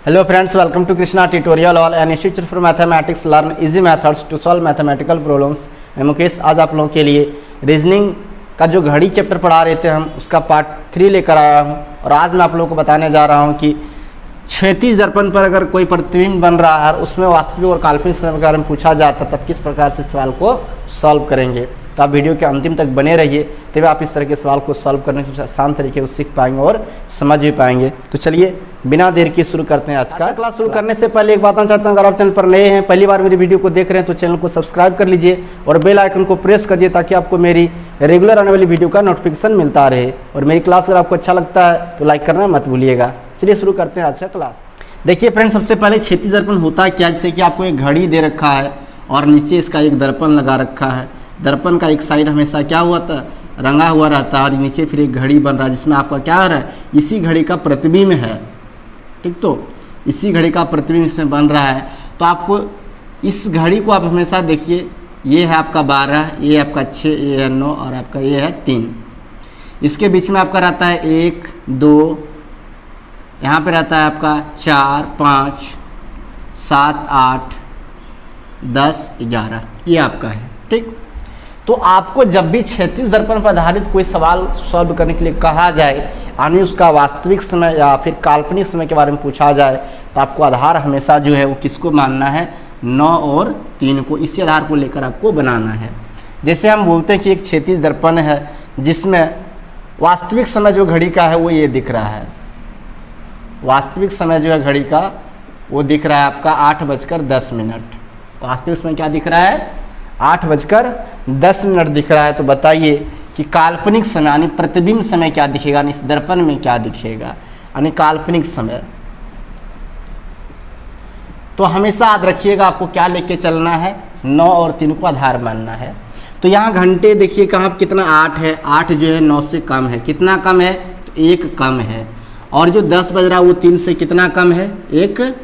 Hello friends, welcome to Krishna Tutorial All, an institute for mathematics. Learn easy methods to solve mathematical problems. मैं मुकेश आज आप लोगों के लिए रीजनिंग का जो घड़ी चैप्टर पढ़ा रहे थे हम उसका पार्ट 3 लेकर आया हूँ। और आज मैं आप लोगों को बताने जा रहा हूँ कि क्षैतिज दर्पण पर अगर कोई प्रतिबिंब बन रहा है और उसमें वास्तविक और काल्पनिक समय के बारे में पूछा जाता तब किस प्रकार से सवाल को सॉल्व करेंगे। तो आप वीडियो के अंतिम तक बने रहिए, तभी आप इस तरह के सवाल को सॉल्व करने के आसान तरीके को सीख पाएंगे और समझ भी पाएंगे। तो चलिए बिना देर के शुरू करते हैं आज का क्लास। शुरू करने से पहले एक बात बताना चाहता हूँ, अगर आप चैनल पर नए हैं, पहली बार मेरी वीडियो को देख रहे हैं तो चैनल को सब्सक्राइब कर लीजिए और बेल आइकन को प्रेस कर दीजिए ताकि आपको मेरी रेगुलर आने वाली वीडियो का नोटिफिकेशन मिलता रहे। और मेरी क्लास अगर आपको अच्छा लगता है तो लाइक करना मत भूलिएगा। चलिए शुरू करते हैं आज का क्लास। देखिए फ्रेंड्स, सबसे पहले क्षैतिज दर्पण होता है क्या, जैसे कि आपको एक घड़ी दे रखा है और नीचे इसका एक दर्पण लगा रखा है। दर्पण का एक साइड हमेशा क्या हुआ था, रंगा हुआ रहता है और नीचे फिर एक घड़ी बन रहा है जिसमें आपका क्या आ रहा है, इसी घड़ी का प्रतिबिंब है। ठीक, तो इसी घड़ी का प्रतिबिंब इसमें बन रहा है। तो आपको इस घड़ी को आप हमेशा देखिए, ये है आपका 12, ये है आपका 6, ये है 9 और आपका ये है 3। इसके बीच में आपका रहता है 1, 2, यहाँ पे रहता है आपका 4, 5, 7, 8, 10, 11, ये आपका है। ठीक, तो आपको जब भी क्षैतिज दर्पण पर आधारित कोई सवाल सॉल्व करने के लिए कहा जाए, यानी उसका वास्तविक समय या फिर काल्पनिक समय के बारे में पूछा जाए, तो आपको आधार हमेशा जो है वो किसको मानना है, 9 और 3 को। इसी आधार को लेकर आपको बनाना है। जैसे हम बोलते हैं कि एक क्षैतिज दर्पण है जिसमें वास्तविक समय जो घड़ी का है वो ये दिख रहा है। वास्तविक समय जो है घड़ी का वो दिख रहा है आपका 8:10। वास्तविक समय क्या दिख रहा है, 8:10 दिख रहा है। तो बताइए कि काल्पनिक समय यानी प्रतिबिंब समय क्या दिखेगा, यानी इस दर्पण में क्या दिखेगा, यानी काल्पनिक समय। तो हमेशा याद रखिएगा आपको क्या लेके चलना है, 9 और 3 को आधार मानना है। तो यहाँ घंटे देखिए कहाँ कितना 8 है, 8 जो है 9 से कम है। कितना कम है, तो 1 कम है। और जो 10 बज रहा है वो 3 से कितना कम है, 1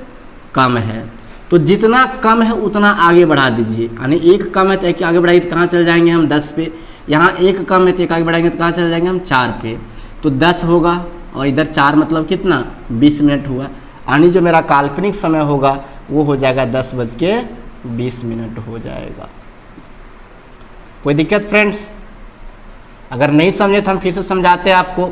कम है। तो जितना कम है उतना आगे बढ़ा दीजिए, यानी 1 कम है तो 1 आगे बढ़ाइए तो कहाँ चले जाएंगे हम, 10 पे। यहाँ 1 कम है तो 1 आगे बढ़ाएंगे तो कहाँ चले जाएंगे हम, 4 पे। तो 10 होगा और इधर 4 मतलब कितना, 20 मिनट हुआ। यानी जो मेरा काल्पनिक समय होगा वो हो जाएगा 10:20 हो जाएगा। कोई दिक्कत फ्रेंड्स? अगर नहीं समझे तो हम फिर से समझाते हैं आपको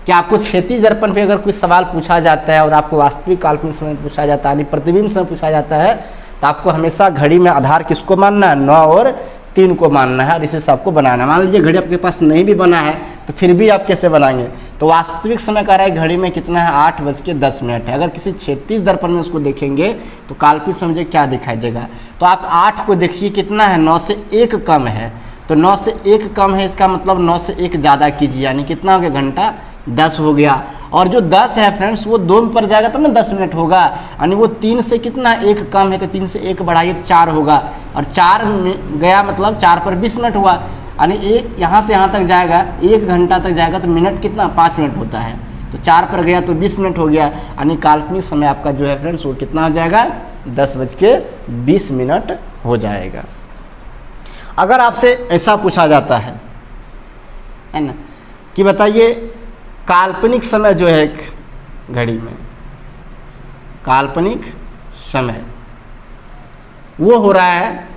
कि आपको क्षैतिज दर्पण पे अगर कोई सवाल पूछा जाता है और आपको वास्तविक काल्पनिक समय पूछा जाता है, यानी प्रतिबिंब समय पूछा जाता है, तो आपको हमेशा घड़ी में आधार किसको मानना है, 9 और 3 को मानना है और इसे सबको बनाना है। मान लीजिए घड़ी आपके पास नहीं भी बना है तो फिर भी आप कैसे बनाएंगे, तो वास्तविक समय का रहा है घड़ी में कितना है, 8:10 है। अगर किसी क्षैतिज दर्पण में उसको देखेंगे तो काल्पनिक समय क्या दिखाई देगा, तो आप 8 को देखिए कितना है, 9 से 1 कम है। तो 9 से 1 कम है, इसका मतलब 9 से 1 ज़्यादा कीजिए, यानी कितना हो गया, घंटा 10 हो गया। और जो 10 है फ्रेंड्स वो 2 पर जाएगा तब ना 10 मिनट होगा, यानी वो 3 से कितना 1 कम है, तो 3 से 1 बढ़ाइए तो 4 होगा। और 4 गया मतलब 4 पर 20 मिनट हुआ, यानी एक यहाँ से यहाँ तक जाएगा 1 घंटा तक जाएगा तो मिनट कितना, 5 मिनट होता है। तो 4 पर गया तो 20 मिनट हो गया, यानी काल्पनिक समय आपका जो है फ्रेंड्स वो कितना हो जाएगा, 10:20 हो जाएगा। अगर आपसे ऐसा पूछा जाता है ना कि बताइए काल्पनिक समय जो है एक घड़ी में, काल्पनिक समय वो हो रहा है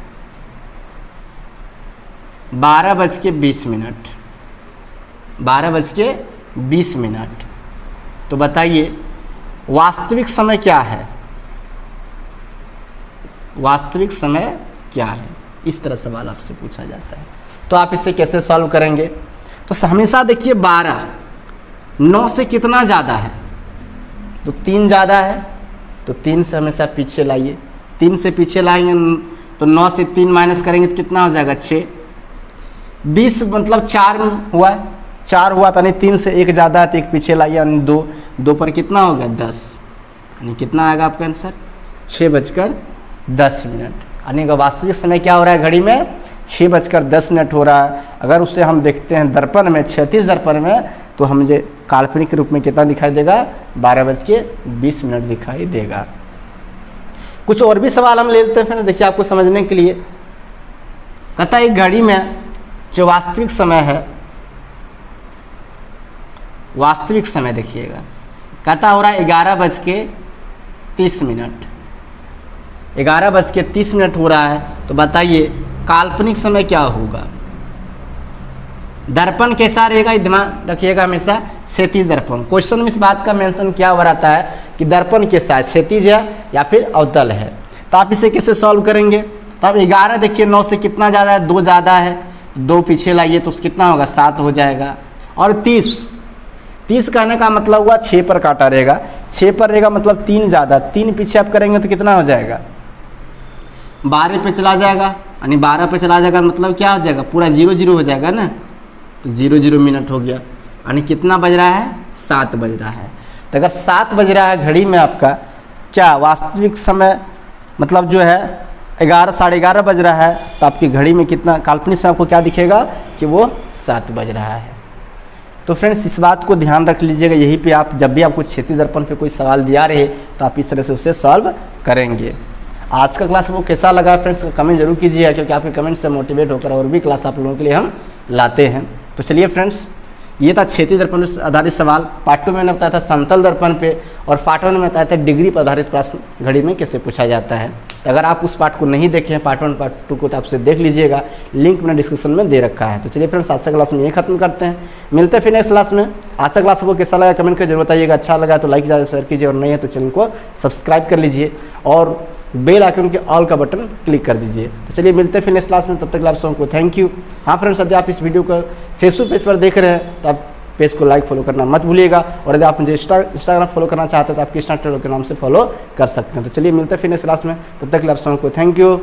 12:20, 12:20। तो बताइए वास्तविक समय क्या है, वास्तविक समय क्या है, इस तरह सवाल आपसे पूछा जाता है। तो आप इसे कैसे सॉल्व करेंगे, तो हमेशा देखिए 12 9 से कितना ज़्यादा है, तो 3 ज़्यादा है, तो 3 से हमेशा पीछे लाइए। 3 से पीछे लाएंगे तो 9 से 3 माइनस करेंगे तो कितना हो जाएगा, 6। 20 मतलब 4 हुआ, 4 हुआ तो यानी 3 से 1 ज़्यादा है तो 1 पीछे लाइए, यानी 2 पर कितना हो गया, 10। यानी कितना आएगा आपका आंसर, 6:10। यानी वास्तविक समय क्या हो रहा है घड़ी में, 6:10 हो रहा है। अगर उसे हम देखते हैं दर्पण में, क्षैतिज दर्पण में, तो मुझे काल्पनिक रूप में कितना दिखाई देगा, 12:20 दिखाई देगा। कुछ और भी सवाल हम ले लेते हैं फिर, देखिए आपको समझने के लिए। कहता है एक घड़ी में जो वास्तविक समय है, वास्तविक समय देखिएगा, कहता हो रहा है 11:20 30 मिनट, 11:30 हो रहा है। तो बताइए काल्पनिक समय क्या होगा। दर्पण कैसा रहेगा, ये ध्यान रखिएगा हमेशा, क्षैतिज दर्पण। क्वेश्चन में इस बात का मेंशन क्या हो रहता है कि दर्पण कैसा है, क्षैतिज है या फिर अवतल है। तो आप इसे कैसे सॉल्व करेंगे। तो आप 11 देखिए 9 से कितना ज़्यादा है, 2 ज़्यादा है, 2 पीछे लाइए तो कितना होगा, 7 हो जाएगा। और 30 कहने का मतलब हुआ 6 पर काटा रहेगा, 6 पर रहेगा मतलब 3 ज़्यादा, 3 पीछे आप करेंगे तो कितना हो जाएगा, 12 पे चला जाएगा, यानी 12 पे चला जाएगा मतलब क्या हो जाएगा, पूरा 0 हो जाएगा ना। तो 0 मिनट हो गया, यानी कितना बज रहा है, 7 बज रहा है। तो अगर 7 बज रहा है घड़ी में आपका, क्या वास्तविक समय मतलब जो है 11 साढ़े 11 बज रहा है, तो आपकी घड़ी में कितना काल्पनिक समय आपको क्या दिखेगा कि वो 7 बज रहा है। तो फ्रेंड्स इस बात को ध्यान रख लीजिएगा, यहीं पे आप जब भी आपको क्षैतिज दर्पण पे कोई सवाल दिया रहे तो आप इस तरह से उसे सॉल्व करेंगे। आज का क्लास वो कैसा लगा फ्रेंड्स, कमेंट जरूर कीजिएगा, क्योंकि आपके कमेंट से मोटिवेट होकर और भी क्लास आप लोगों के लिए हम लाते हैं। तो चलिए फ्रेंड्स, ये था क्षैतिज दर्पण पर आधारित सवाल। पार्ट 2 में मैंने बताया था समतल दर्पण पे, और पार्ट 1 में बताया था डिग्री पर आधारित प्रश्न घड़ी में कैसे पूछा जाता है। तो अगर आप उस पार्ट को नहीं देखे हैं, पार्ट 1 पार्ट 2 को, तो आपसे देख लीजिएगा, लिंक मैंने डिस्क्रिप्शन में दे रखा है। तो चलिए फ्रेंड्स, आज का क्लास में ये खत्म करते हैं, मिलते हैं फिर नेक्स्ट क्लास में। आज का क्लास आपको कैसा लगा कमेंट करके जरूर बताइएगा, अच्छा लगा तो लाइक ज़्यादा शेयर कीजिए, और नहीं है तो चैनल को सब्सक्राइब कर लीजिए और बेल आइकन के ऑल का बटन क्लिक कर दीजिए। तो चलिए मिलते हैं फिर नेक्स्ट क्लास में, तब तक आप सबको थैंक यू। हाँ फ्रेंड्स, यदि आप इस वीडियो को फेसबुक पेज पर देख रहे हैं तो आप पेज को लाइक फॉलो करना मत भूलिएगा, और यदि आप मुझे इंस्टाग्राम फॉलो करना चाहते हैं तो आप कृष्णा टेलर के नाम से फॉलो कर सकते हैं। तो चलिए मिलते हैं फिर नेक्स्ट क्लास में, तब तक आप सबको थैंक यू।